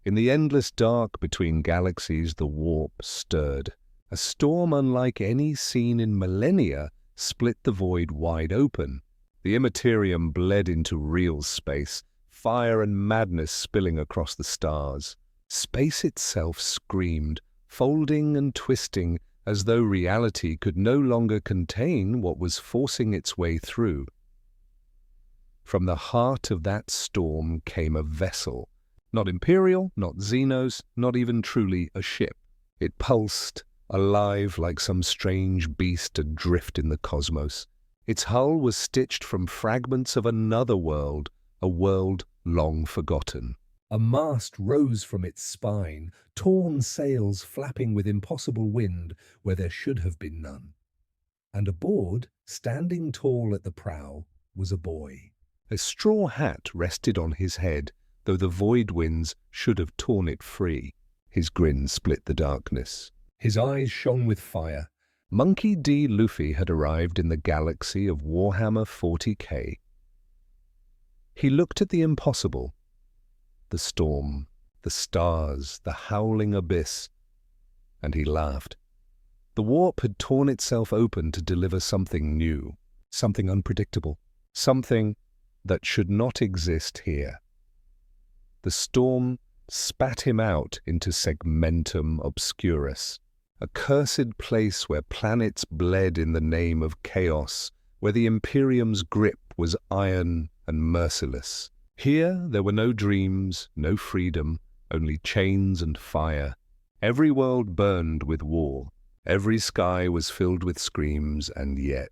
In the endless dark between galaxies, the warp stirred. A storm unlike any seen in millennia split the void wide open. The Immaterium bled into real space, fire and madness spilling across the stars. Space itself screamed, folding and twisting as though reality could no longer contain what was forcing its way through. From the heart of that storm came a vessel. Not Imperial, not Xenos, not even truly a ship. It pulsed, alive like some strange beast adrift in the cosmos. Its hull was stitched from fragments of another world, a world long forgotten. A mast rose from its spine, torn sails flapping with impossible wind where there should have been none. And aboard, standing tall at the prow, was a boy. A straw hat rested on his head, though the void winds should have torn it free. His grin split the darkness. His eyes shone with fire. Monkey D. Luffy had arrived in the galaxy of Warhammer 40k. He looked at the impossible. The storm, the stars, the howling abyss, and he laughed. The warp had torn itself open to deliver something new, something unpredictable, something that should not exist here. The storm spat him out into Segmentum Obscurus, a cursed place where planets bled in the name of chaos, where the Imperium's grip was iron and merciless. Here there were no dreams, no freedom, only chains and fire. Every world burned with war. Every sky was filled with screams, and yet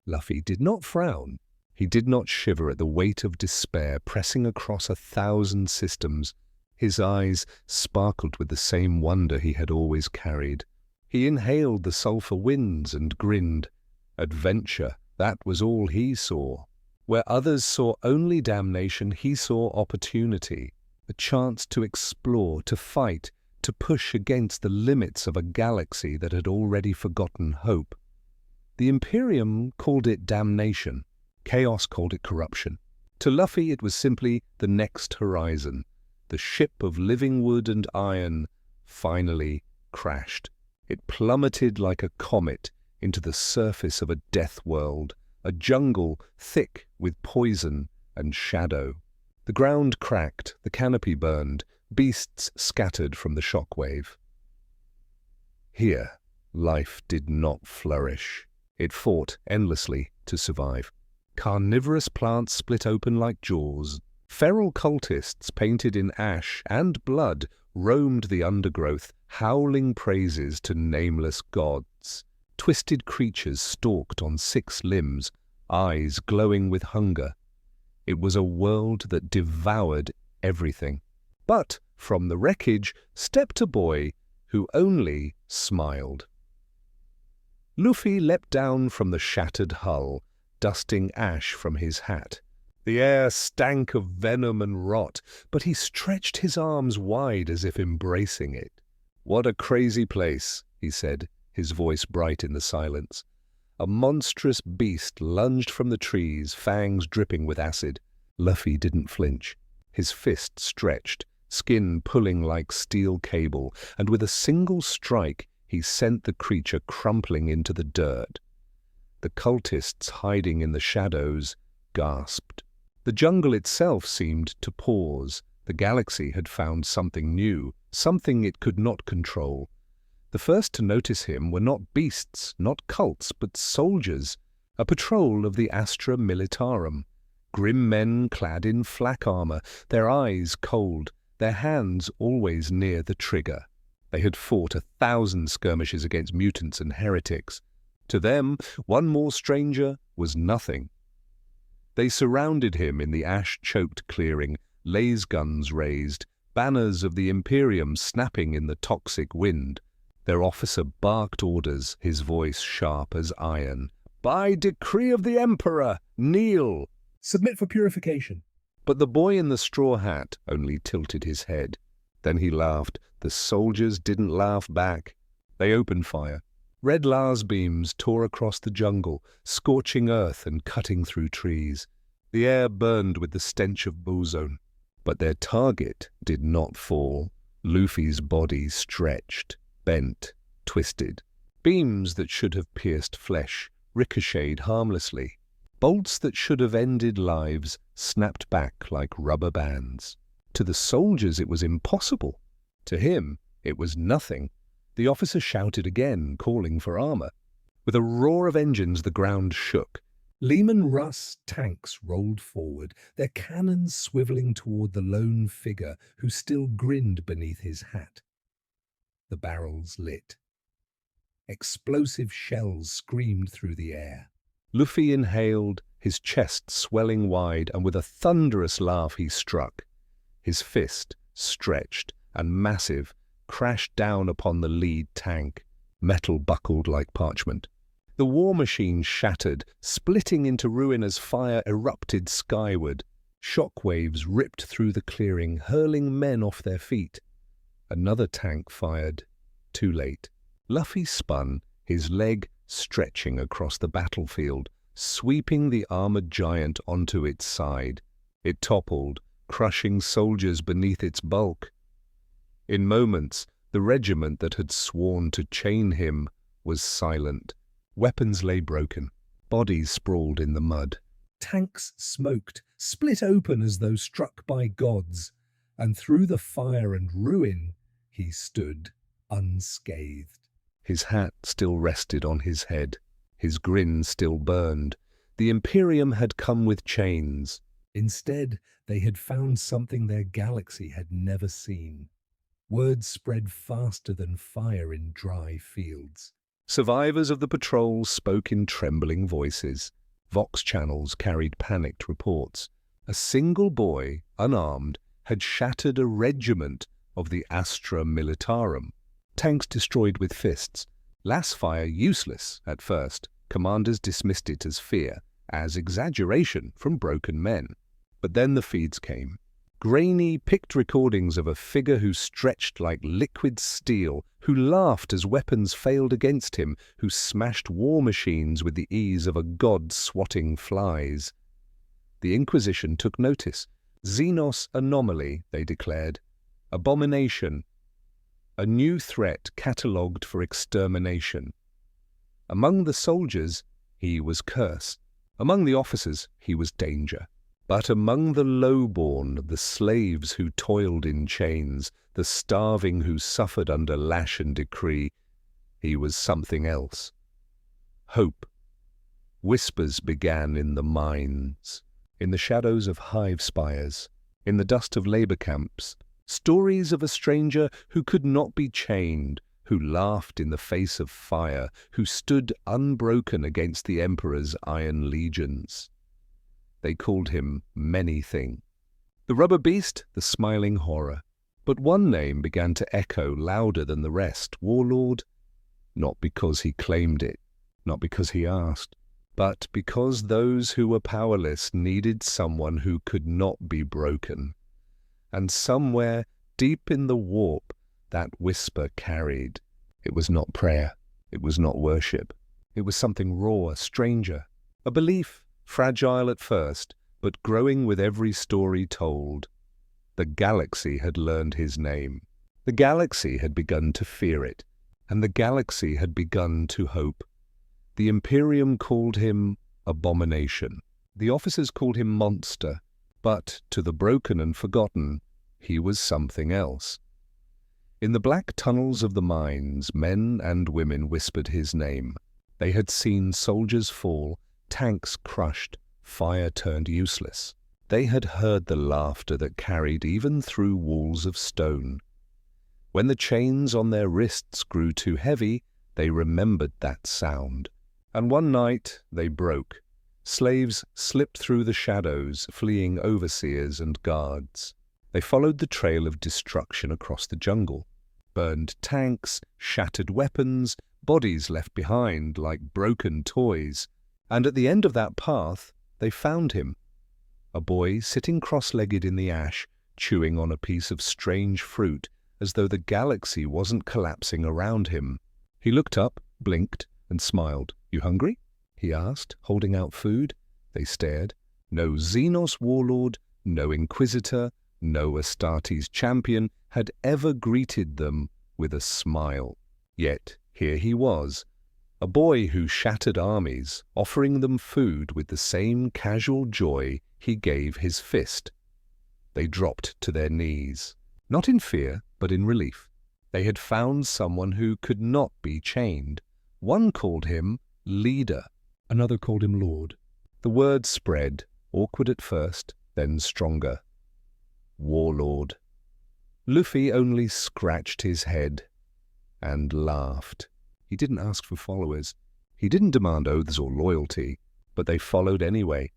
Luffy did not frown. He did not shiver at the weight of despair pressing across 1,000 systems. His eyes sparkled with the same wonder he had always carried. He inhaled the sulphur winds and grinned. Adventure, that was all he saw. Where others saw only damnation, he saw opportunity, a chance to explore, to fight, to push against the limits of a galaxy that had already forgotten hope. The Imperium called it damnation. Chaos called it corruption. To Luffy it was simply the next horizon. The ship of living wood and iron finally crashed. It plummeted like a comet into the surface of a death world, a jungle thick with poison and shadow. The ground cracked, the canopy burned, beasts scattered from the shockwave. Here, life did not flourish. It fought endlessly to survive. Carnivorous plants split open like jaws. Feral cultists painted in ash and blood roamed the undergrowth, howling praises to nameless gods. Twisted creatures stalked on 6 limbs, eyes glowing with hunger. It was a world that devoured everything. But from the wreckage stepped a boy who only smiled. Luffy leapt down from the shattered hull, dusting ash from his hat. The air stank of venom and rot, but he stretched his arms wide as if embracing it. "What a crazy place," he said, his voice bright in the silence. A monstrous beast lunged from the trees, fangs dripping with acid. Luffy didn't flinch. His fist stretched, skin pulling like steel cable, and with a single strike he sent the creature crumpling into the dirt. The cultists hiding in the shadows gasped. The jungle itself seemed to pause. The galaxy had found something new, something it could not control. The first to notice him were not beasts, not cults, but soldiers, a patrol of the Astra Militarum. Grim men clad in flak armor, their eyes cold, their hands always near the trigger. They had fought 1,000 skirmishes against mutants and heretics. To them, one more stranger was nothing. They surrounded him in the ash-choked clearing, laser guns raised, banners of the Imperium snapping in the toxic wind. Their officer barked orders, his voice sharp as iron. "By decree of the Emperor, kneel! Submit for purification." But the boy in the straw hat only tilted his head. Then he laughed. The soldiers didn't laugh back. They opened fire. Red las beams tore across the jungle, scorching earth and cutting through trees. The air burned with the stench of ozone. But their target did not fall. Luffy's body stretched, bent, twisted. Beams that should have pierced flesh ricocheted harmlessly. Bolts that should have ended lives snapped back like rubber bands. To the soldiers it was impossible. To him it was nothing. The officer shouted again, calling for armor. With a roar of engines the ground shook. Lehman Russ tanks rolled forward, their cannons swiveling toward the lone figure who still grinned beneath his hat. The barrels lit. Explosive shells screamed through the air. Luffy inhaled, his chest swelling wide, and with a thunderous laugh he struck. His fist, stretched and massive, crashed down upon the lead tank, metal buckled like parchment. The war machine shattered, splitting into ruin as fire erupted skyward. Shockwaves ripped through the clearing, hurling men off their feet. Another tank fired. Too late. Luffy spun, his leg stretching across the battlefield, sweeping the armored giant onto its side. It toppled, crushing soldiers beneath its bulk. In moments, the regiment that had sworn to chain him was silent. Weapons lay broken. Bodies sprawled in the mud. Tanks smoked, split open as though struck by gods, and through the fire and ruin he stood unscathed. His hat still rested on his head. His grin still burned. The Imperium had come with chains. Instead, they had found something their galaxy had never seen. Words spread faster than fire in dry fields. Survivors of the patrol spoke in trembling voices. Vox channels carried panicked reports. A single boy, unarmed, had shattered a regiment of the Astra Militarum. Tanks destroyed with fists. Lass fire useless at first. Commanders dismissed it as fear, as exaggeration from broken men. But then the feeds came. Grainy, picked recordings of a figure who stretched like liquid steel, who laughed as weapons failed against him, who smashed war machines with the ease of a god swatting flies. The Inquisition took notice. Xenos anomaly, they declared. Abomination. A new threat catalogued for extermination. Among the soldiers, he was curse. Among the officers, he was danger. But among the lowborn, the slaves who toiled in chains, the starving who suffered under lash and decree, he was something else. Hope. Whispers began in the mines, in the shadows of hive spires, in the dust of labor camps, stories of a stranger who could not be chained, who laughed in the face of fire, who stood unbroken against the Emperor's iron legions. They called him many things. The rubber beast, the smiling horror. But one name began to echo louder than the rest, Warlord. Not because he claimed it, not because he asked, but because those who were powerless needed someone who could not be broken. And somewhere, deep in the warp, that whisper carried. It was not prayer, it was not worship. It was something raw, stranger, a belief, fragile at first, but growing with every story told. The galaxy had learned his name. The galaxy had begun to fear it, and the galaxy had begun to hope. The Imperium called him abomination. The officers called him monster, but to the broken and forgotten, he was something else. In the black tunnels of the mines, men and women whispered his name. They had seen soldiers fall, tanks crushed, fire turned useless. They had heard the laughter that carried even through walls of stone. When the chains on their wrists grew too heavy, they remembered that sound. And one night they broke. Slaves slipped through the shadows, fleeing overseers and guards. They followed the trail of destruction across the jungle. Burned tanks, shattered weapons, bodies left behind like broken toys. And at the end of that path, they found him. A boy sitting cross-legged in the ash, chewing on a piece of strange fruit, as though the galaxy wasn't collapsing around him. He looked up, blinked, and smiled. "You hungry?" he asked, holding out food. They stared. No Xenos warlord, no Inquisitor, No Astartes champion had ever greeted them with a smile. Yet here he was, a boy who shattered armies, offering them food with the same casual joy he gave his fist. They dropped to their knees, not in fear, but in relief. They had found someone who could not be chained. One called him leader, another called him lord. The word spread, awkward at first, then stronger. Warlord. Luffy only scratched his head and laughed. He didn't ask for followers. He didn't demand oaths or loyalty, but they followed anyway,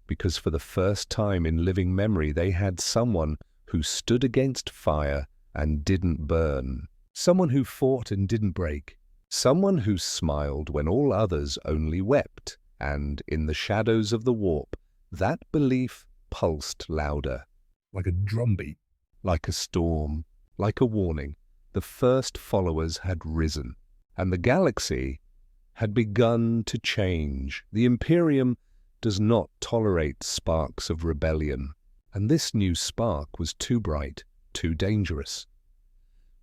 because for the first time in living memory they had someone who stood against fire and didn't burn, someone who fought and didn't break, someone who smiled when all others only wept, and in the shadows of the warp, that belief pulsed louder. Like a drumbeat. Like a storm, like a warning, the first followers had risen, and the galaxy had begun to change. The Imperium does not tolerate sparks of rebellion, and this new spark was too bright, too dangerous.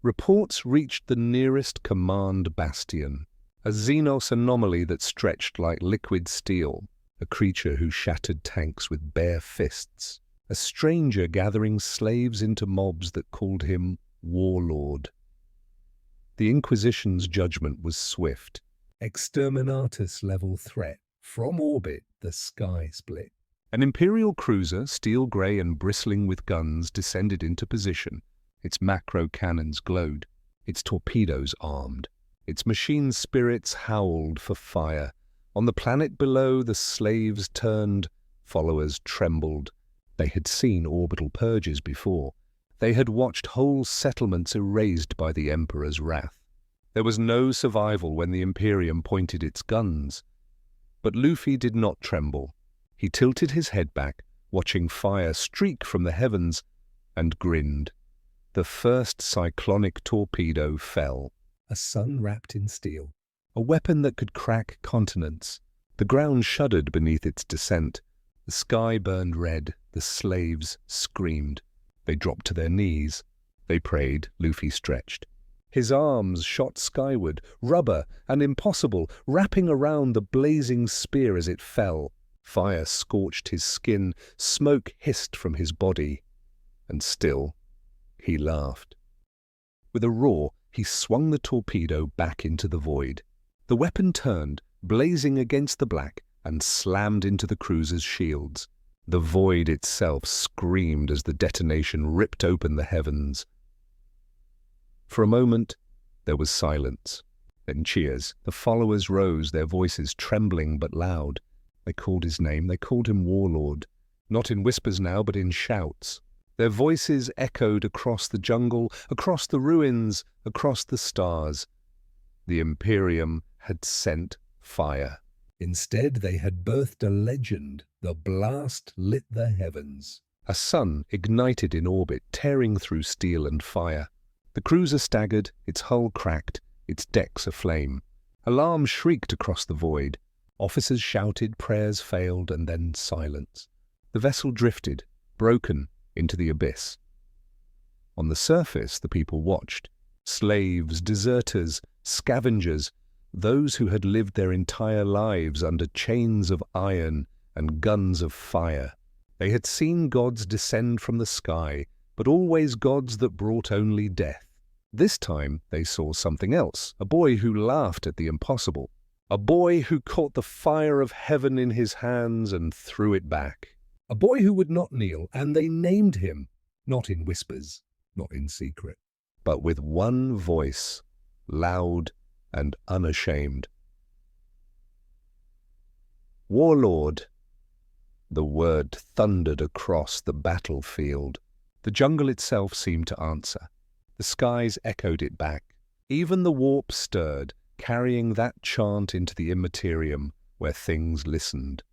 Reports reached the nearest command bastion, a Xenos anomaly that stretched like liquid steel, a creature who shattered tanks with bare fists, a stranger gathering slaves into mobs that called him Warlord. The Inquisition's judgment was swift. Exterminatus-level threat. From orbit, the sky split. An Imperial cruiser, steel grey and bristling with guns, descended into position. Its macro cannons glowed, its torpedoes armed. Its machine spirits howled for fire. On the planet below, the slaves turned, followers trembled. They had seen orbital purges before. They had watched whole settlements erased by the Emperor's wrath. There was no survival when the Imperium pointed its guns. But Luffy did not tremble. He tilted his head back, watching fire streak from the heavens, and grinned. The first cyclonic torpedo fell. A sun wrapped in steel. A weapon that could crack continents. The ground shuddered beneath its descent. The sky burned red. The slaves screamed. They dropped to their knees. They prayed. Luffy stretched. His arms shot skyward, rubber and impossible, wrapping around the blazing spear as it fell. Fire scorched his skin, smoke hissed from his body. And still, he laughed. With a roar, he swung the torpedo back into the void. The weapon turned, blazing against the black, and slammed into the cruiser's shields. The void itself screamed as the detonation ripped open the heavens. For a moment, there was silence. Then cheers. The followers rose, their voices trembling but loud. They called his name. They called him Warlord. Not in whispers now, but in shouts. Their voices echoed across the jungle, across the ruins, across the stars. The Imperium had sent fire. Instead, they had birthed a legend. The blast lit the heavens. A sun ignited in orbit, tearing through steel and fire. The cruiser staggered, its hull cracked, its decks aflame. Alarms shrieked across the void. Officers shouted, prayers failed, and then silence. The vessel drifted, broken, into the abyss. On the surface, the people watched. Slaves, deserters, scavengers, those who had lived their entire lives under chains of iron and guns of fire. They had seen gods descend from the sky, but always gods that brought only death. This time they saw something else, a boy who laughed at the impossible, a boy who caught the fire of heaven in his hands and threw it back. A boy who would not kneel, and they named him, not in whispers, not in secret, but with one voice, loud and unashamed. Warlord. The word thundered across the battlefield. The jungle itself seemed to answer. The skies echoed it back. Even the warp stirred, carrying that chant into the Immaterium, where things listened.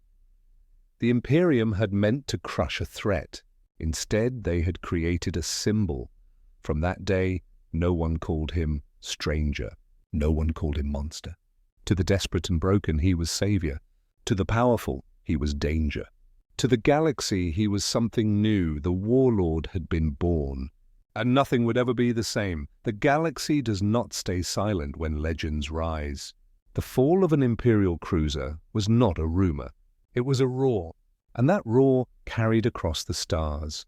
The Imperium had meant to crush a threat. Instead, they had created a symbol. From that day, no one called him stranger. No one called him monster. To the desperate and broken, he was savior. To the powerful, he was danger. To the galaxy, he was something new. The Warlord had been born. And nothing would ever be the same. The galaxy does not stay silent when legends rise. The fall of an Imperial cruiser was not a rumor. It was a roar, and that roar carried across the stars.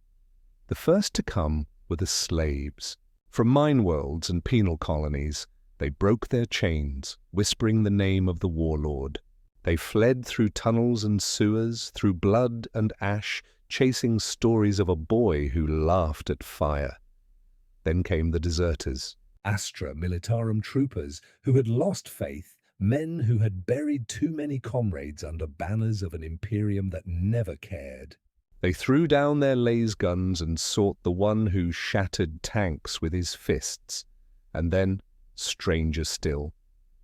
The first to come were the slaves. From mine worlds and penal colonies, they broke their chains, whispering the name of the Warlord. They fled through tunnels and sewers, through blood and ash, chasing stories of a boy who laughed at fire. Then came the deserters. Astra Militarum troopers who had lost faith, men who had buried too many comrades under banners of an Imperium that never cared. They threw down their laser guns and sought the one who shattered tanks with his fists. And then, stranger still,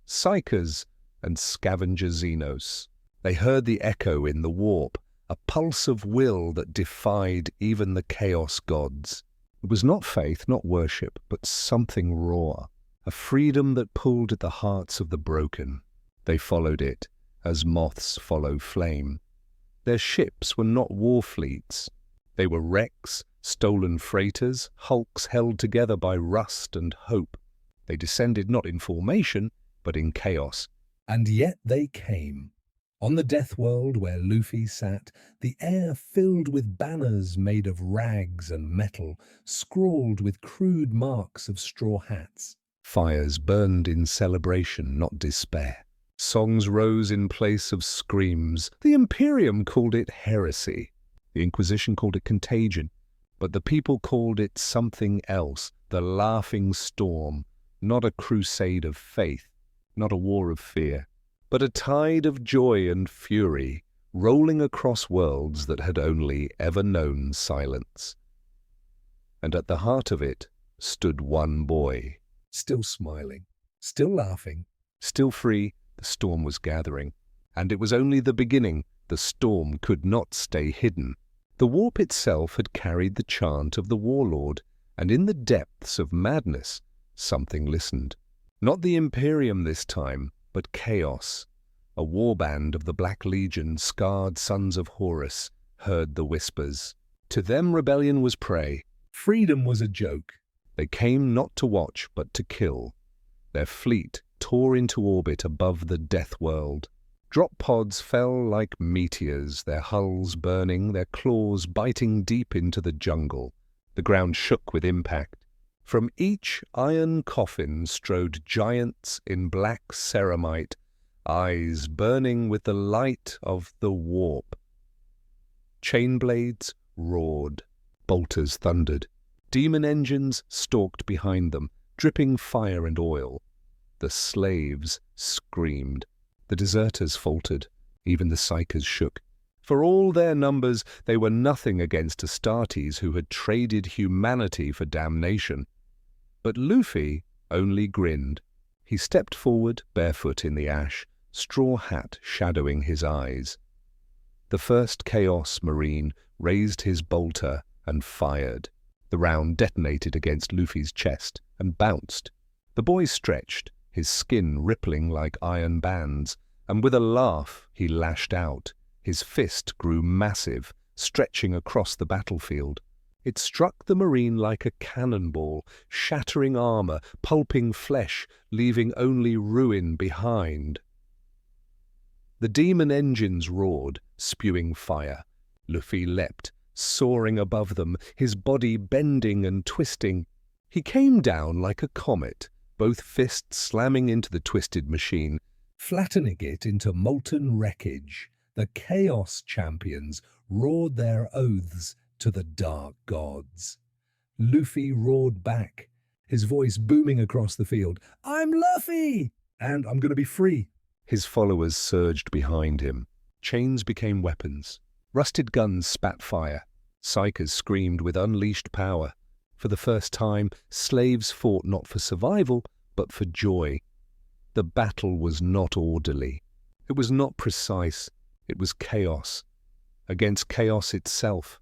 Psychers and Scavenger Xenos. They heard the echo in the warp, a pulse of will that defied even the chaos gods. It was not faith, not worship, but something raw, a freedom that pulled at the hearts of the broken. They followed it, as moths follow flame. Their ships were not war fleets. They were wrecks, stolen freighters, hulks held together by rust and hope. They descended not in formation, but in chaos. And yet they came. On the death world where Luffy sat, the air filled with banners made of rags and metal, scrawled with crude marks of straw hats. Fires burned in celebration, not despair. Songs rose in place of screams. The Imperium called it heresy. The Inquisition called it contagion. But the people called it something else, the laughing storm, not a crusade of faith, not a war of fear, but a tide of joy and fury rolling across worlds that had only ever known silence. And at the heart of it stood one boy. Still smiling, still laughing, still free. The storm was gathering, and it was only the beginning. The storm could not stay hidden. The warp itself had carried the chant of the Warlord, and in the depths of madness, something listened. Not the Imperium this time, but chaos. A warband of the Black Legion, scarred sons of Horus, heard the whispers. To them rebellion was prey. Freedom was a joke. They came not to watch, but to kill. Their fleet tore into orbit above the death world. Drop pods fell like meteors, their hulls burning, their claws biting deep into the jungle. The ground shook with impact. From each iron coffin strode giants in black ceramite, eyes burning with the light of the warp. Chain blades roared, bolters thundered. Demon engines stalked behind them, dripping fire and oil. The slaves screamed. The deserters faltered. Even the Psychers shook. For all their numbers, they were nothing against Astartes who had traded humanity for damnation. But Luffy only grinned. He stepped forward, barefoot in the ash, straw hat shadowing his eyes. The first Chaos Marine raised his bolter and fired. The round detonated against Luffy's chest and bounced. The boy stretched, his skin rippling like iron bands, and with a laugh he lashed out. His fist grew massive, stretching across the battlefield. It struck the Marine like a cannonball, shattering armor, pulping flesh, leaving only ruin behind. The demon engines roared, spewing fire. Luffy leapt, soaring above them, his body bending and twisting. He came down like a comet, both fists slamming into the twisted machine, flattening it into molten wreckage. The Chaos Champions roared their oaths to the dark gods. Luffy roared back, his voice booming across the field. "I'm Luffy! And I'm going to be free!" His followers surged behind him. Chains became weapons. Rusted guns spat fire. Psychers screamed with unleashed power. For the first time, slaves fought not for survival, but for joy. The battle was not orderly. It was not precise. It was chaos, against chaos itself.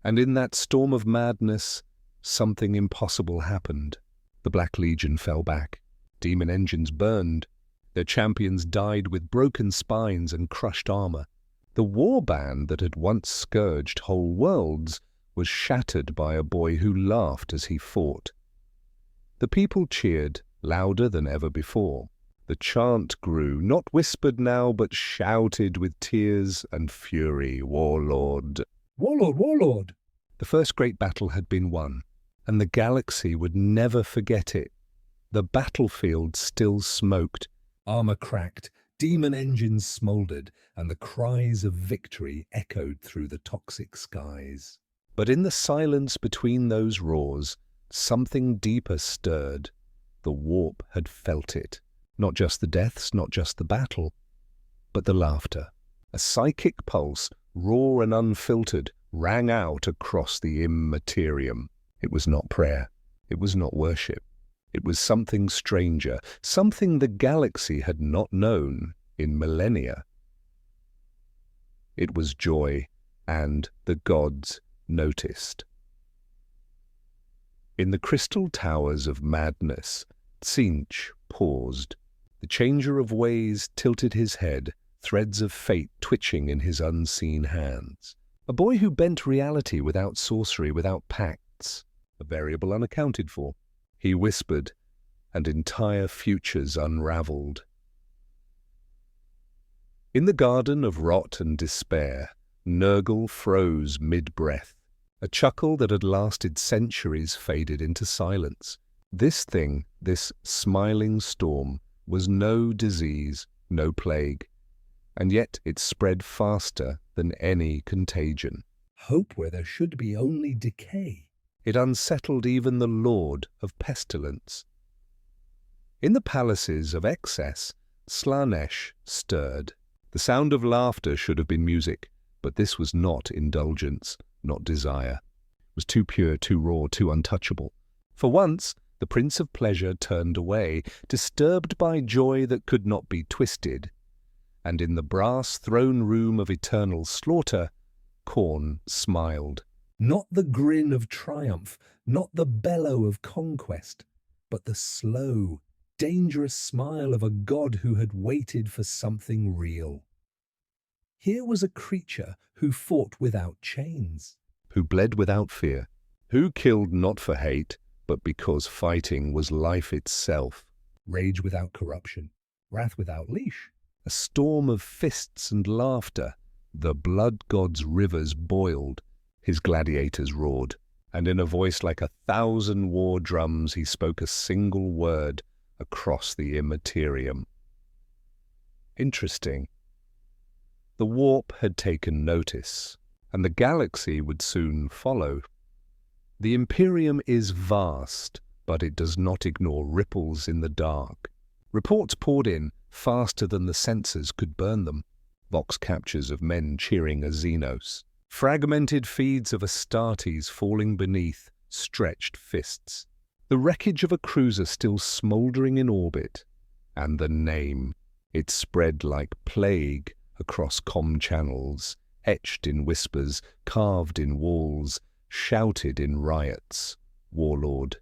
And in that storm of madness, something impossible happened. The Black Legion fell back. Demon engines burned. Their champions died with broken spines and crushed armor. The warband that had once scourged whole worlds was shattered by a boy who laughed as he fought. The people cheered, louder than ever before. The chant grew, not whispered now, but shouted with tears and fury, "Warlord! Warlord, Warlord!" The first great battle had been won, and the galaxy would never forget it. The battlefield still smoked. Armor cracked, demon engines smoldered, and the cries of victory echoed through the toxic skies. But in the silence between those roars, something deeper stirred. The warp had felt it. Not just the deaths, not just the battle, but the laughter. A psychic pulse, raw and unfiltered, rang out across the immaterium. It was not prayer. It was not worship. It was something stranger, something the galaxy had not known in millennia. It was joy, and the gods noticed. In the crystal towers of madness, Tzeentch paused. The changer of ways tilted his head, threads of fate twitching in his unseen hands. A boy who bent reality without sorcery, without pacts, a variable unaccounted for. He whispered, and entire futures unraveled. In the garden of rot and despair, Nurgle froze mid-breath. A chuckle that had lasted centuries faded into silence. This thing, this smiling storm, was no disease, no plague, and yet it spread faster than any contagion. Hope where there should be only decay. It unsettled even the Lord of Pestilence. In the palaces of excess, Slaanesh stirred. The sound of laughter should have been music, but this was not indulgence, not desire. It was too pure, too raw, too untouchable. For once, the Prince of Pleasure turned away, disturbed by joy that could not be twisted. And in the brass throne room of eternal slaughter, Khorne smiled. Not the grin of triumph, not the bellow of conquest, but the slow, dangerous smile of a god who had waited for something real. Here was a creature who fought without chains, who bled without fear, who killed not for hate, but because fighting was life itself. Rage without corruption, wrath without leash. A storm of fists and laughter. The blood god's rivers boiled. His gladiators roared, and in a voice like 1,000 war drums he spoke a single word across the immaterium. Interesting. The warp had taken notice, and the galaxy would soon follow. The Imperium is vast, but it does not ignore ripples in the dark. Reports poured in faster than the sensors could burn them. Vox captures of men cheering a Xenos. Fragmented feeds of Astartes falling beneath stretched fists. The wreckage of a cruiser still smouldering in orbit. And the name. It spread like plague across comm channels, etched in whispers, carved in walls, shouted in riots. Warlord.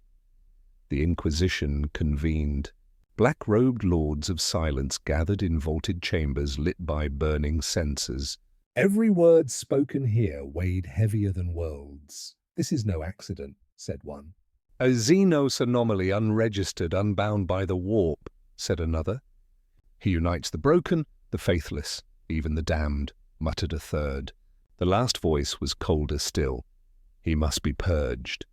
The Inquisition convened. Black-robed lords of silence gathered in vaulted chambers lit by burning censers. Every word spoken here weighed heavier than worlds. This is no accident, said one. A Xenos anomaly unregistered, unbound by the warp, said another. He unites the broken, the faithless, even the damned, muttered a third. The last voice was colder still. He must be purged.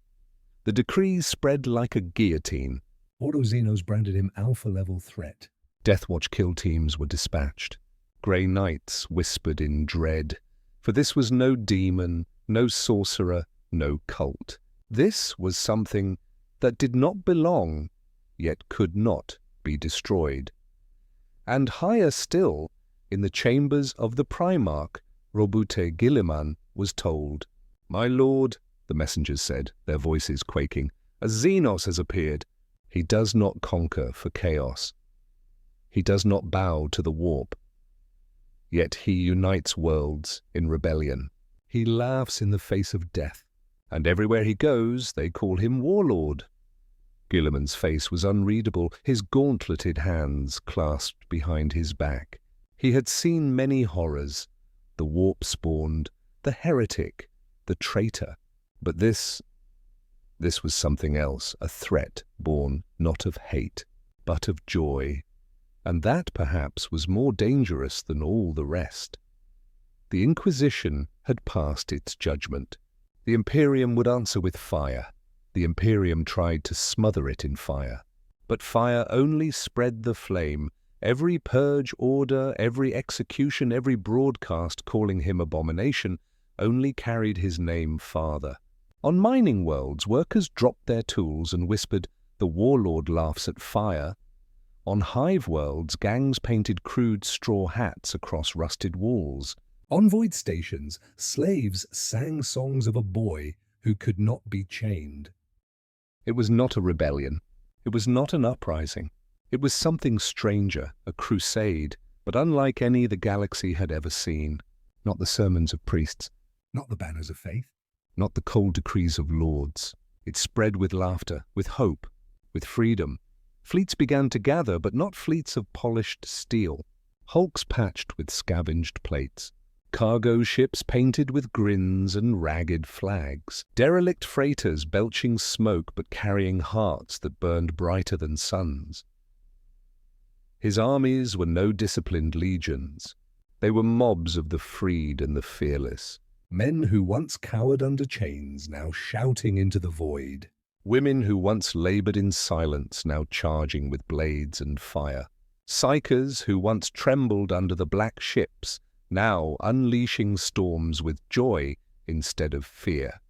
The decrees spread like a guillotine. Auto-Xenos branded him alpha-level threat. Deathwatch kill teams were dispatched. Grey Knights whispered in dread. For this was no demon, no sorcerer, no cult. This was something that did not belong, yet could not be destroyed. And higher still, in the chambers of the Primarch, Robute Guilliman was told. "My lord," the messengers said, their voices quaking, "a Xenos has appeared. He does not conquer for chaos. He does not bow to the warp. Yet he unites worlds in rebellion. He laughs in the face of death, and everywhere he goes they call him Warlord." Guilliman's face was unreadable, his gauntleted hands clasped behind his back. He had seen many horrors. The warp spawned the heretic, the traitor. But this was something else, a threat born not of hate, but of joy. And that, perhaps, was more dangerous than all the rest. The Inquisition had passed its judgment. The Imperium would answer with fire. The Imperium tried to smother it in fire. But fire only spread the flame. Every purge order, every execution, every broadcast calling him abomination only carried his name farther. On mining worlds, workers dropped their tools and whispered, "The Warlord laughs at fire." On hive worlds, gangs painted crude straw hats across rusted walls. On void stations, slaves sang songs of a boy who could not be chained. It was not a rebellion. It was not an uprising. It was something stranger, a crusade, but unlike any the galaxy had ever seen. Not the sermons of priests, Not the banners of faith. not the cold decrees of lords. It spread with laughter, with hope, with freedom. Fleets began to gather, but not fleets of polished steel. Hulks patched with scavenged plates. Cargo ships painted with grins and ragged flags. Derelict freighters belching smoke but carrying hearts that burned brighter than suns. His armies were no disciplined legions. They were mobs of the freed and the fearless. Men who once cowered under chains, now shouting into the void. Women who once labored in silence, now charging with blades and fire. Psychers who once trembled under the black ships, now unleashing storms with joy instead of fear.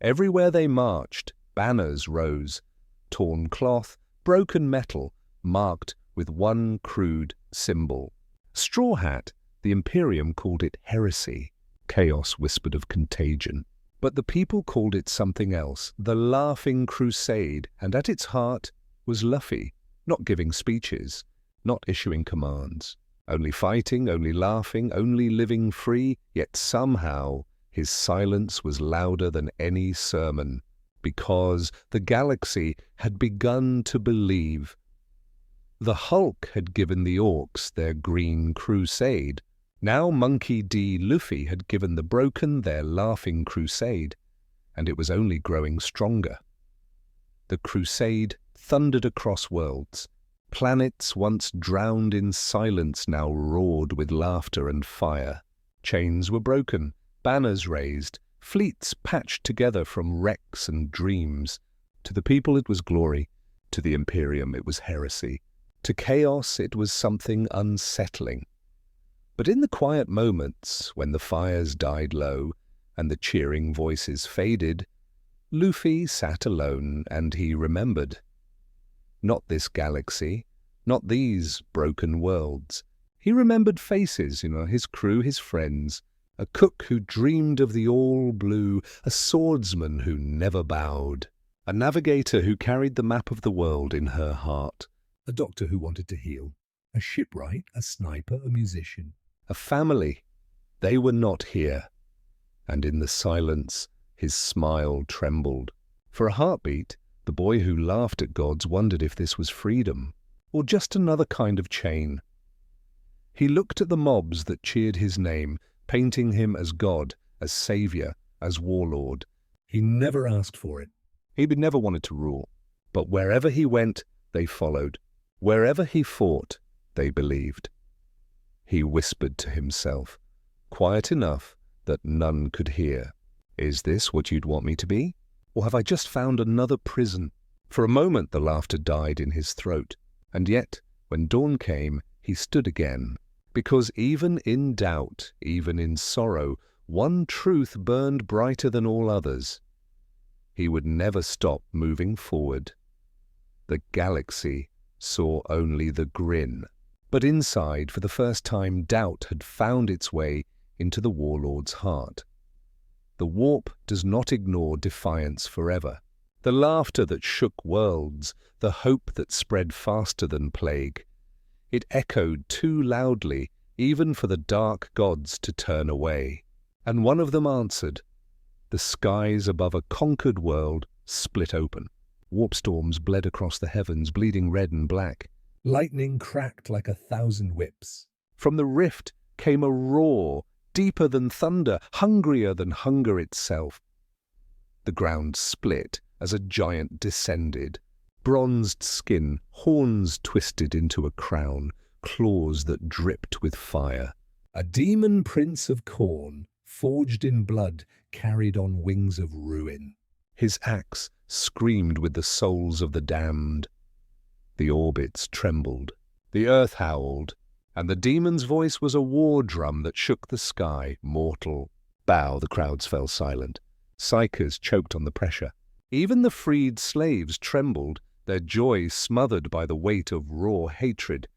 Everywhere they marched, banners rose, torn cloth, broken metal, marked with one crude symbol. Straw Hat, the Imperium called it heresy. Chaos whispered of contagion. But the people called it something else, the Laughing Crusade, and at its heart was Luffy, not giving speeches, not issuing commands, only fighting, only laughing, only living free, yet somehow his silence was louder than any sermon, because the galaxy had begun to believe. The Hulk had given the Orcs their green crusade. Now Monkey D. Luffy had given the broken their laughing crusade, and it was only growing stronger. The crusade thundered across worlds. Planets once drowned in silence now roared with laughter and fire. Chains were broken, banners raised, fleets patched together from wrecks and dreams. To the people it was glory, to the Imperium it was heresy. To chaos it was something unsettling. But in the quiet moments, when the fires died low and the cheering voices faded, Luffy sat alone and he remembered. Not this galaxy, not these broken worlds. He remembered faces, his crew, his friends, a cook who dreamed of the all-blue, a swordsman who never bowed, a navigator who carried the map of the world in her heart. A doctor who wanted to heal. A shipwright, a sniper, a musician. A family. They were not here. And in the silence, his smile trembled. For a heartbeat, the boy who laughed at gods wondered if this was freedom, or just another kind of chain. He looked at the mobs that cheered his name, painting him as God, as Savior, as Warlord. He never asked for it. He'd never wanted to rule. But wherever he went, they followed. Wherever he fought, they believed. He whispered to himself, quiet enough that none could hear. Is this what you'd want me to be? Or have I just found another prison? For a moment the laughter died in his throat, and yet, when dawn came, he stood again. Because even in doubt, even in sorrow, one truth burned brighter than all others. He would never stop moving forward. The galaxy saw only the grin. But inside, for the first time, doubt had found its way into the Warlord's heart. The warp does not ignore defiance forever. The laughter that shook worlds, the hope that spread faster than plague. It echoed too loudly, even for the dark gods to turn away. And one of them answered. The skies above a conquered world split open. Warp storms bled across the heavens, bleeding red and black. Lightning cracked like 1,000 whips. From the rift came a roar, deeper than thunder, hungrier than hunger itself. The ground split as a giant descended. Bronzed skin, horns twisted into a crown, claws that dripped with fire. A demon prince of Khorne, forged in blood, carried on wings of ruin. His axe screamed with the souls of the damned. The orbits trembled, the earth howled, and the demon's voice was a war drum that shook the sky. Mortal. Bow, the crowds fell silent. Psychers choked on the pressure. Even the freed slaves trembled, their joy smothered by the weight of raw hatred.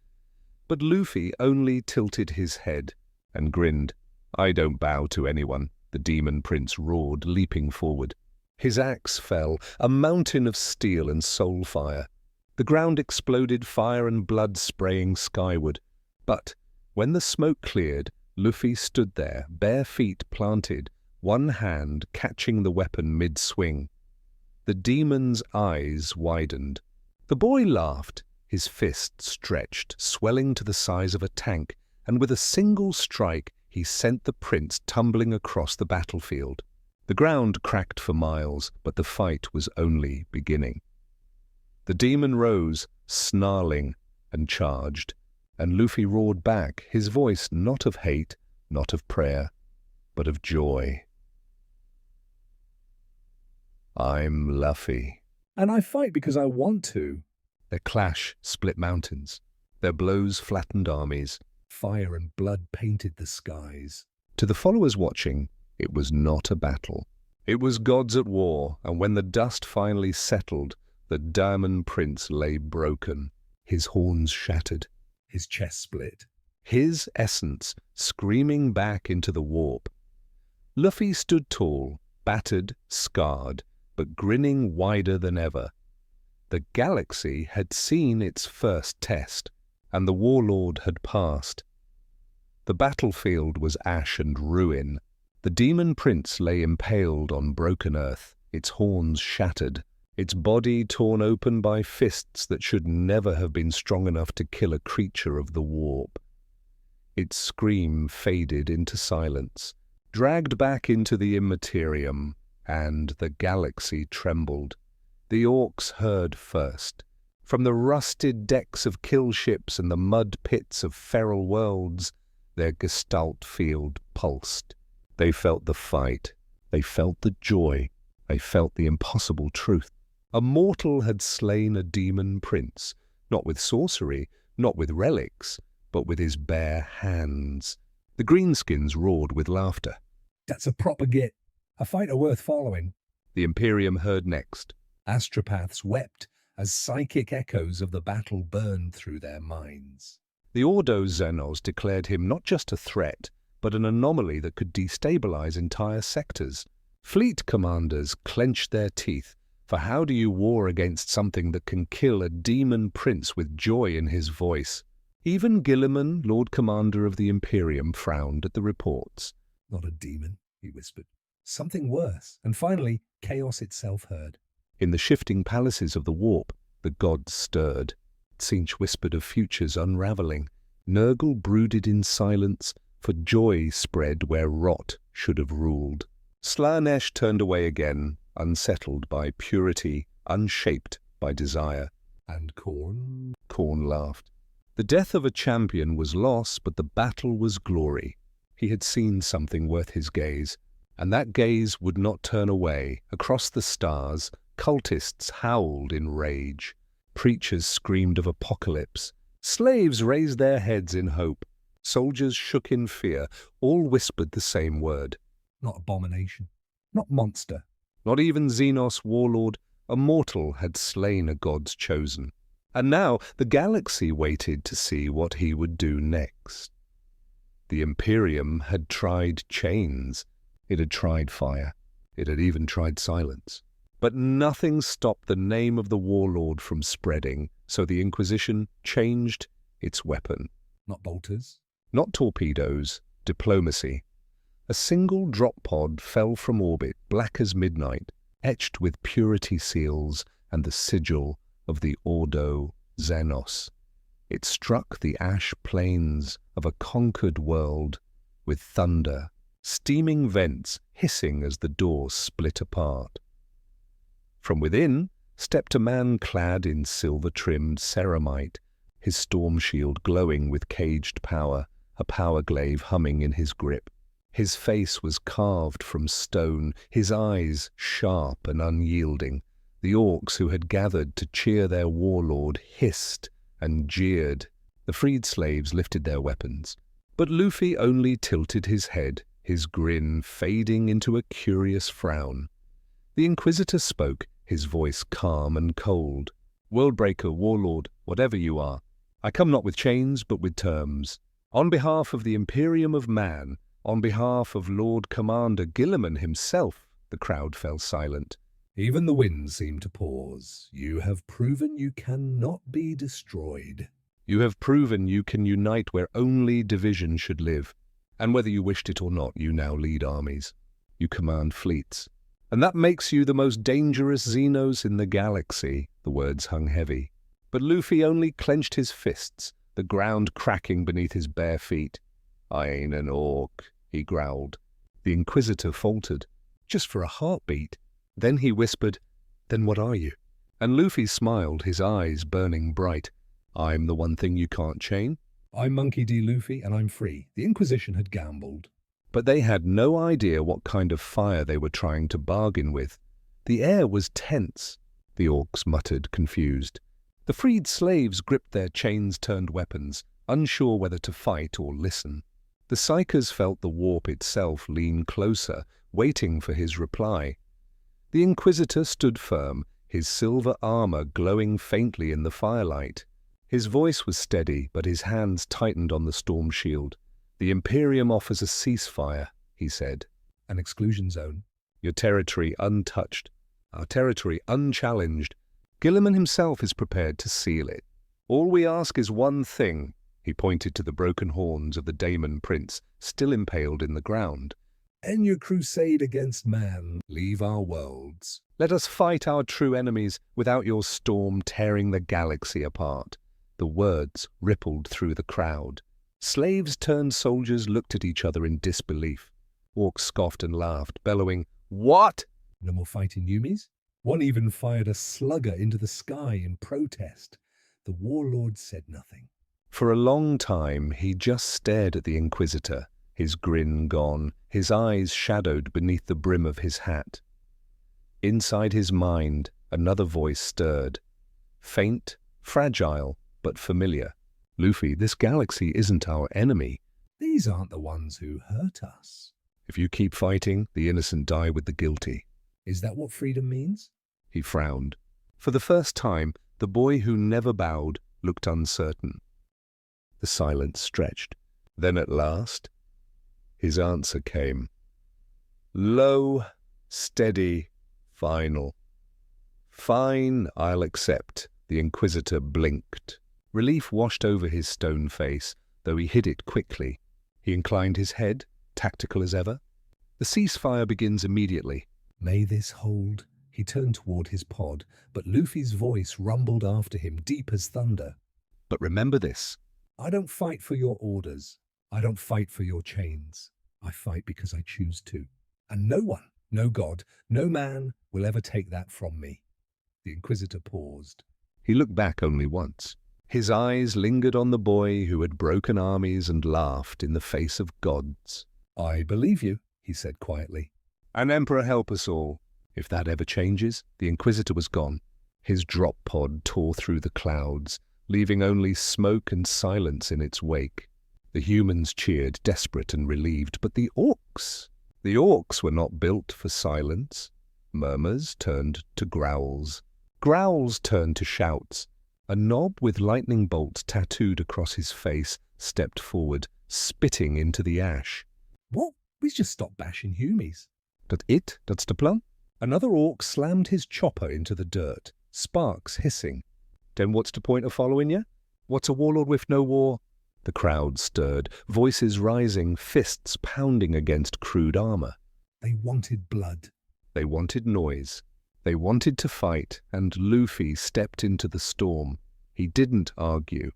But Luffy only tilted his head and grinned. "I don't bow to anyone," the demon prince roared, leaping forward. His axe fell, a mountain of steel and soul fire. The ground exploded, fire and blood spraying skyward. But when the smoke cleared, Luffy stood there, bare feet planted, one hand catching the weapon mid-swing. The demon's eyes widened. The boy laughed, his fist stretched, swelling to the size of a tank, and with a single strike he sent the prince tumbling across the battlefield. The ground cracked for miles, but the fight was only beginning. The demon rose, snarling, and charged, and Luffy roared back, his voice not of hate, not of prayer, but of joy. "I'm Luffy." And I fight because I want to. Their clash split mountains. Their blows flattened armies. Fire and blood painted the skies. To the followers watching, it was not a battle. It was gods at war, and when the dust finally settled, the Diamond Prince lay broken, his horns shattered, His chest split. his essence screaming back into the warp. Luffy stood tall, battered, scarred, but grinning wider than ever. The galaxy had seen its first test, and the Warlord had passed. The battlefield was ash and ruin. The Demon Prince lay impaled on broken earth, its horns shattered, its body torn open by fists that should never have been strong enough to kill a creature of the warp. Its scream faded into silence, dragged back into the immaterium, and the galaxy trembled. The orcs heard first. From the rusted decks of kill ships and the mud pits of feral worlds, their gestalt field pulsed. They felt the fight. They felt the joy. They felt the impossible truth. A mortal had slain a demon prince, not with sorcery, not with relics, but with his bare hands. The greenskins roared with laughter. That's a proper git. A fighter worth following. The Imperium heard next. Astropaths wept as psychic echoes of the battle burned through their minds. The Ordo Xenos declared him not just a threat, but an anomaly that could destabilize entire sectors. Fleet commanders clenched their teeth, for how do you war against something that can kill a demon prince with joy in his voice? Even Gilliman, Lord Commander of the Imperium, frowned at the reports. Not a demon, he whispered. Something worse. And finally, chaos itself heard. In the shifting palaces of the warp, the gods stirred. Tzeentch whispered of futures unraveling. Nurgle brooded in silence, for joy spread where rot should have ruled. Slanesh turned away again, unsettled by purity, unshaped by desire. And Khorne? Khorne laughed. The death of a champion was loss, but the battle was glory. He had seen something worth his gaze, and that gaze would not turn away. Across the stars, cultists howled in rage. Preachers screamed of apocalypse. Slaves raised their heads in hope. Soldiers shook in fear. All whispered the same word. Not abomination. Not monster. Not even Xenos Warlord, a mortal, had slain a god's chosen. And now the galaxy waited to see what he would do next. The Imperium had tried chains. It had tried fire. It had even tried silence. But nothing stopped the name of the Warlord from spreading, so the Inquisition changed its weapon. Not bolters. Not torpedoes, diplomacy. A single drop pod fell from orbit, black as midnight, etched with purity seals and the sigil of the Ordo Xenos. It struck the ash plains of a conquered world with thunder, steaming vents hissing as the door split apart. From within stepped a man clad in silver-trimmed ceramite, his storm shield glowing with caged power, a power glaive humming in his grip. His face was carved from stone, his eyes sharp and unyielding. The orcs who had gathered to cheer their warlord hissed and jeered. The freed slaves lifted their weapons, but Luffy only tilted his head, his grin fading into a curious frown. The Inquisitor spoke, his voice calm and cold. "Worldbreaker, warlord, whatever you are, I come not with chains but with terms. On behalf of the Imperium of Man, on behalf of Lord Commander Gilliman himself," the crowd fell silent. Even the wind seemed to pause. "You have proven you cannot be destroyed." "You have proven you can unite where only division should live. And whether you wished it or not, you now lead armies. You command fleets. And that makes you the most dangerous Xenos in the galaxy." The words hung heavy. But Luffy only clenched his fists, the ground cracking beneath his bare feet. "I ain't an orc," he growled. The Inquisitor faltered, just for a heartbeat. Then he whispered, "Then what are you?" And Luffy smiled, his eyes burning bright. "I'm the one thing you can't chain." "I'm Monkey D. Luffy, and I'm free." The Inquisition had gambled. But they had no idea what kind of fire they were trying to bargain with. The air was tense. The orcs muttered, confused. The freed slaves gripped their chains-turned weapons, unsure whether to fight or listen. The Psychers felt the warp itself lean closer, waiting for his reply. The Inquisitor stood firm, his silver armor glowing faintly in the firelight. His voice was steady, but his hands tightened on the storm shield. "The Imperium offers a ceasefire," he said. "An exclusion zone." "Your territory untouched, our territory unchallenged. Gilliman himself is prepared to seal it. All we ask is one thing." He pointed to the broken horns of the Daemon Prince, still impaled in the ground. "End your crusade against man. Leave our worlds. Let us fight our true enemies without your storm tearing the galaxy apart." The words rippled through the crowd. Slaves turned soldiers looked at each other in disbelief. Orcs scoffed and laughed, bellowing, "What?" "No more fighting Yumis?" One even fired a slugger into the sky in protest. The warlord said nothing. For a long time he just stared at the Inquisitor, his grin gone, his eyes shadowed beneath the brim of his hat. Inside his mind, another voice stirred. Faint, fragile, but familiar. "Luffy, this galaxy isn't our enemy. These aren't the ones who hurt us. If you keep fighting, the innocent die with the guilty." Is that what freedom means?" He frowned. For the first time, the boy who never bowed looked uncertain. The silence stretched. Then at last, his answer came. Low, steady, final. "Fine, I'll accept." The Inquisitor blinked. Relief washed over his stone face, though he hid it quickly. He inclined his head, tactical as ever. "The ceasefire begins immediately." "May this hold." He turned toward his pod, but Luffy's voice rumbled after him, deep as thunder. "But remember this." "I don't fight for your orders. I don't fight for your chains. I fight because I choose to. And no one, no god, no man will ever take that from me." The Inquisitor paused. He looked back only once. His eyes lingered on the boy who had broken armies and laughed in the face of gods. "I believe you," he said quietly. "And Emperor help us all. If that ever changes." The Inquisitor was gone. His drop pod tore through the clouds, leaving only smoke and silence in its wake. The humans cheered, desperate and relieved, but the orcs? The orcs were not built for silence. Murmurs turned to growls. Growls turned to shouts. A knob with lightning bolts tattooed across his face stepped forward, spitting into the ash. "What? We just stopped bashing Humies." That's the plan?" Another orc slammed his chopper into the dirt, sparks hissing. "Then what's the point of following you? What's a warlord with no war?" The crowd stirred, voices rising, fists pounding against crude armor. They wanted blood. They wanted noise. They wanted to fight, and Luffy stepped into the storm. He didn't argue.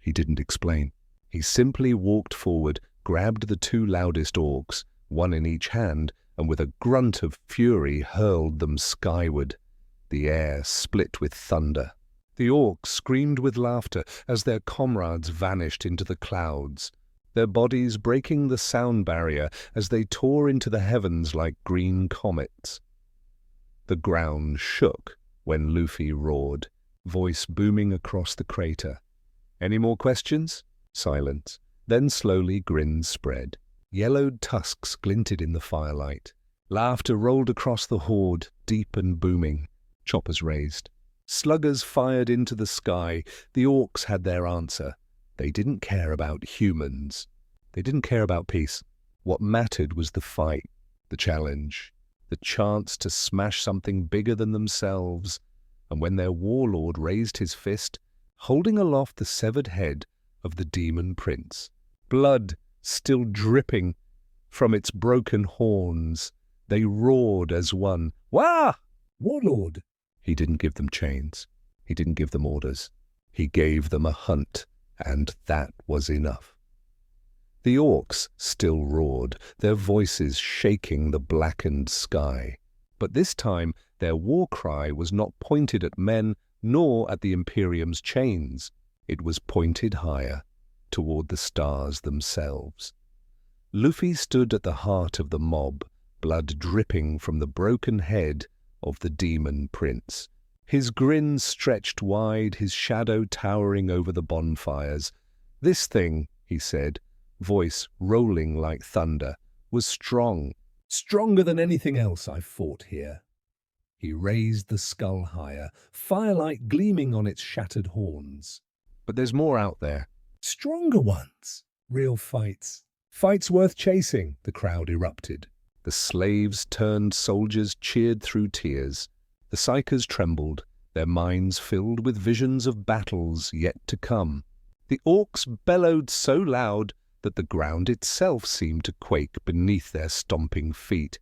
He didn't explain. He simply walked forward, grabbed the two loudest orcs, one in each hand, and with a grunt of fury hurled them skyward. The air split with thunder. The orcs screamed with laughter as their comrades vanished into the clouds, their bodies breaking the sound barrier as they tore into the heavens like green comets. The ground shook when Luffy roared, voice booming across the crater. Any more questions? Silence. Then slowly grins spread. Yellowed tusks glinted in the firelight. Laughter rolled across the horde, deep and booming. Choppers raised. Sluggers fired into the sky. The orcs had their answer. They didn't care about humans. They didn't care about peace. What mattered was the fight, the challenge, the chance to smash something bigger than themselves. And when their warlord raised his fist, holding aloft the severed head of the demon prince, blood still dripping from its broken horns, they roared as one. Wah! Warlord! He didn't give them chains. He didn't give them orders. He gave them a hunt, and that was enough. The orcs still roared, their voices shaking the blackened sky. But this time their war cry was not pointed at men nor at the Imperium's chains. It was pointed higher, toward the stars themselves. Luffy stood at the heart of the mob, blood dripping from the broken head of the demon prince. His grin stretched wide, his shadow towering over the bonfires. This thing, he said, voice rolling like thunder, was strong. Stronger than anything else I've fought here. He raised the skull higher, firelight gleaming on its shattered horns. But there's more out there. Stronger ones. Real fights. Fights worth chasing, the crowd erupted. The slaves turned soldiers, cheered through tears. The psychers trembled, their minds filled with visions of battles yet to come. The orcs bellowed so loud that the ground itself seemed to quake beneath their stomping feet.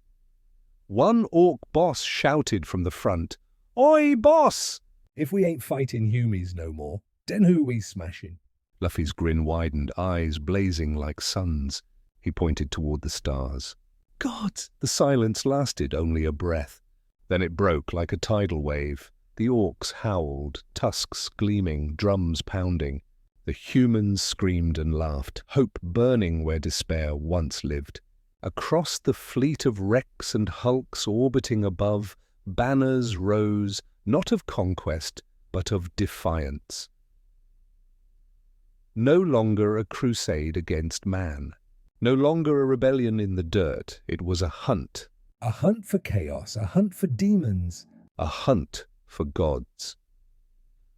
One orc boss shouted from the front, "Oi, boss!" If we ain't fighting humies no more, then who we smashing? Luffy's grin widened, eyes blazing like suns. He pointed toward the stars. God! The silence lasted only a breath. Then it broke like a tidal wave. The orcs howled, tusks gleaming, drums pounding. The humans screamed and laughed, hope burning where despair once lived. Across the fleet of wrecks and hulks orbiting above, banners rose, not of conquest, but of defiance. No longer a crusade against man. No longer a rebellion in the dirt. It was a hunt. A hunt for chaos, a hunt for demons. A hunt for gods.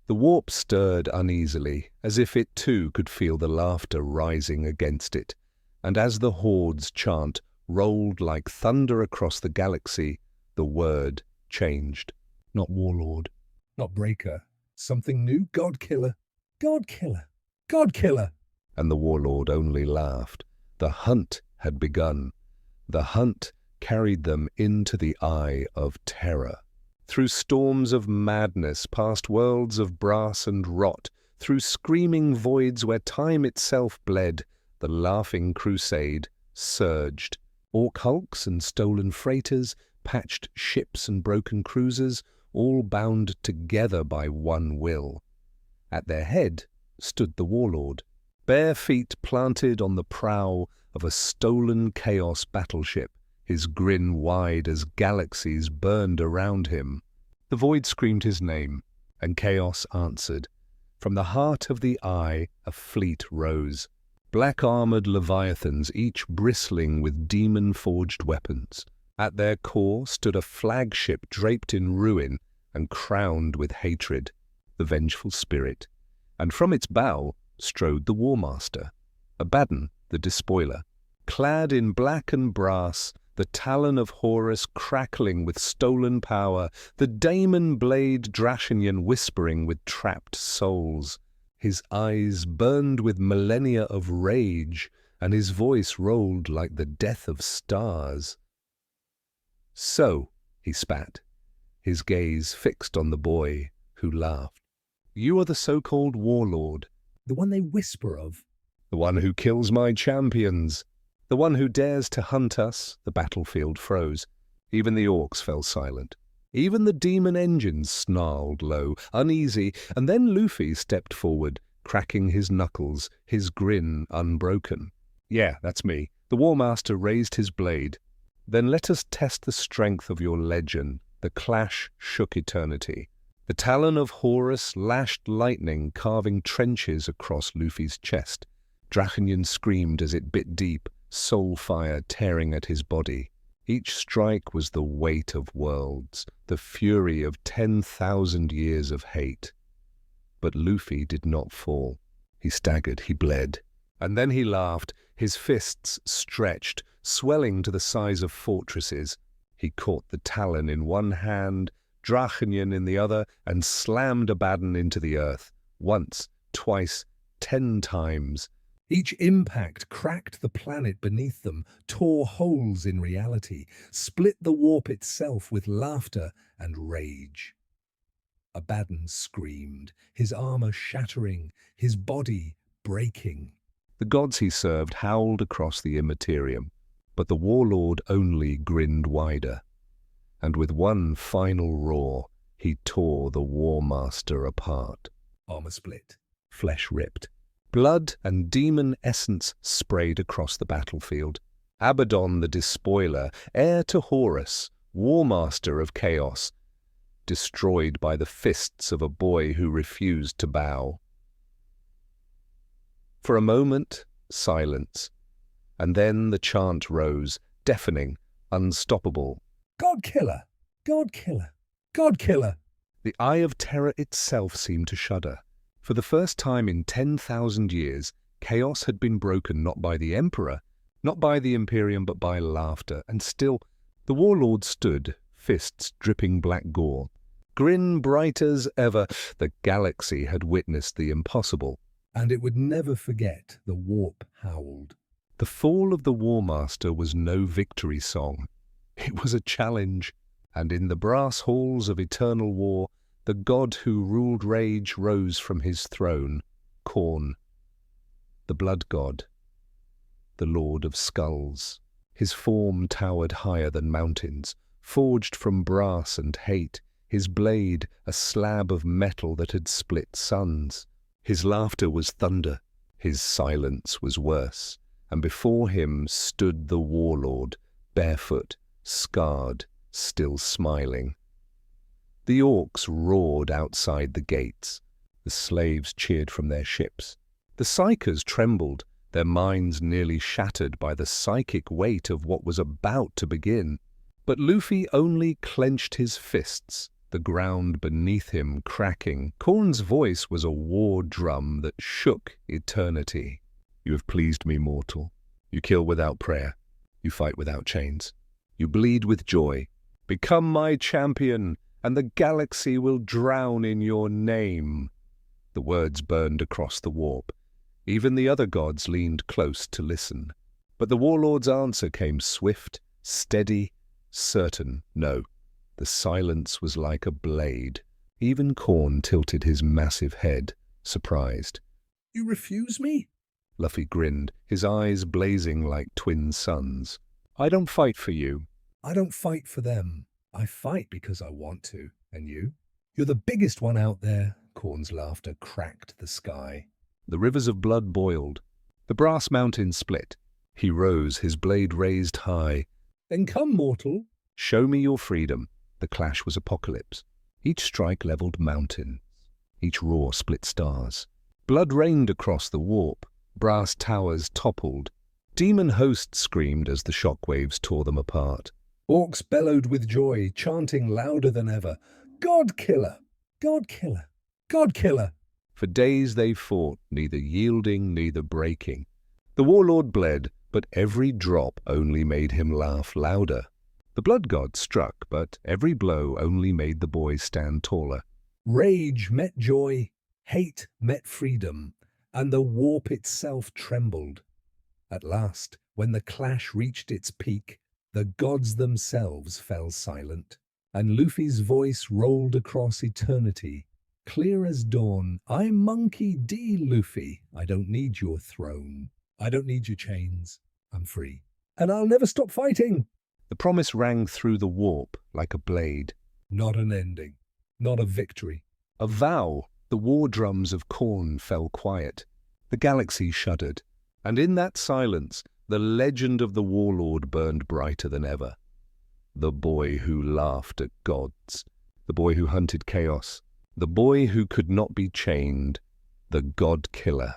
The warp stirred uneasily, as if it too could feel the laughter rising against it, and as the horde's chant rolled like thunder across the galaxy, the word changed. Not warlord, not breaker. Something new, God-killer, God-killer, God-killer. And the warlord only laughed. The hunt had begun. The hunt carried them into the eye of terror. Through storms of madness, past worlds of brass and rot, through screaming voids where time itself bled, the laughing crusade surged. Orc hulks and stolen freighters, patched ships and broken cruisers, all bound together by one will. At their head stood the warlord, bare feet planted on the prow of a stolen chaos battleship, his grin wide as galaxies burned around him. The void screamed his name, and chaos answered. From the heart of the eye a fleet rose, black-armored leviathans, each bristling with demon-forged weapons. At their core stood a flagship draped in ruin and crowned with hatred, the vengeful spirit, and from its bow strode the War Master, Abaddon the Despoiler, clad in black and brass, the talon of Horus crackling with stolen power, the daemon blade Drashinian whispering with trapped souls. His eyes burned with millennia of rage, and his voice rolled like the death of stars. "So," he spat, his gaze fixed on the boy, who laughed. "You are the so-called warlord. The one they whisper of. The one who kills my champions. The one who dares to hunt us. The battlefield froze. Even the orcs fell silent. Even the demon engines snarled low, uneasy, and then Luffy stepped forward, cracking his knuckles, his grin unbroken. "Yeah, that's me." The War Master raised his blade. "Then let us test the strength of your legend." The clash shook eternity. The talon of Horus lashed lightning, carving trenches across Luffy's chest. Draconian screamed as it bit deep, soul fire tearing at his body. Each strike was the weight of worlds, the fury of 10,000 years of hate. But Luffy did not fall. He staggered, he bled. And then he laughed, his fists stretched, swelling to the size of fortresses. He caught the talon in one hand, Draconian in the other, and slammed Abaddon into the earth. Once, twice, 10 times. Each impact cracked the planet beneath them, tore holes in reality, split the warp itself with laughter and rage. Abaddon screamed, his armor shattering, his body breaking. The gods he served howled across the Imperium, but the Warlord only grinned wider. And with one final roar, he tore the War Master apart. Armor split, Flesh ripped. Blood and demon essence sprayed across the battlefield. Abaddon the Despoiler, heir to Horus, War Master of Chaos, destroyed by the fists of a boy who refused to bow. For a moment, silence, and then the chant rose, deafening, unstoppable. God killer! God killer! God killer! The Eye of Terror itself seemed to shudder. For the first time in 10,000 years, chaos had been broken not by the Emperor, not by the Imperium, but by laughter. And still, the Warlord stood, fists dripping black gore. Grin bright as ever, the galaxy had witnessed the impossible. And it would never forget, the warp howled. The fall of the War Master was no victory song. It was a challenge, and in the brass halls of eternal war, the god who ruled rage rose from his throne, Khorne, the blood god, the lord of skulls. His form towered higher than mountains, forged from brass and hate, his blade a slab of metal that had split suns. His laughter was thunder, his silence was worse, and before him stood the Warlord, barefoot, scarred, still smiling. The orcs roared outside the gates. The slaves cheered from their ships. The psychers trembled, their minds nearly shattered by the psychic weight of what was about to begin. But Luffy only clenched his fists, the ground beneath him cracking. Khorne's voice was a war drum that shook eternity. "You have pleased me, mortal. You kill without prayer. You fight without chains. You bleed with joy. Become my champion, and the galaxy will drown in your name." The words burned across the warp. Even the other gods leaned close to listen. But the Warlord's answer came swift, steady, certain. No. The silence was like a blade. Even Khorne tilted his massive head, surprised. "You refuse me?" Luffy grinned, his eyes blazing like twin suns. "I don't fight for you." "I don't fight for them. I fight because I want to. And you? You're the biggest one out there." Khorne's laughter cracked the sky. The rivers of blood boiled. The brass mountains split. He rose, his blade raised high. "Then come, mortal." "Show me your freedom." The clash was apocalypse. Each strike leveled mountains. Each roar split stars. Blood rained across the warp. Brass towers toppled. Demon hosts screamed as the shockwaves tore them apart. Orcs bellowed with joy, chanting louder than ever, "God killer! God killer! God killer!" For days they fought, neither yielding, neither breaking. The Warlord bled, but every drop only made him laugh louder. The blood god struck, but every blow only made the boy stand taller. Rage met joy, hate met freedom, and the warp itself trembled. At last, when the clash reached its peak, the gods themselves fell silent, and Luffy's voice rolled across eternity. Clear as dawn, I'm Monkey D. Luffy. I don't need your throne. I don't need your chains. I'm free. And I'll never stop fighting. The promise rang through the warp like a blade. Not an ending. Not a victory. A vow. The war drums of Khorne fell quiet. The galaxy shuddered. And in that silence, the legend of the Warlord burned brighter than ever. The boy who laughed at gods. The boy who hunted chaos. The boy who could not be chained. The god killer.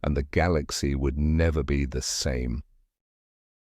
And the galaxy would never be the same.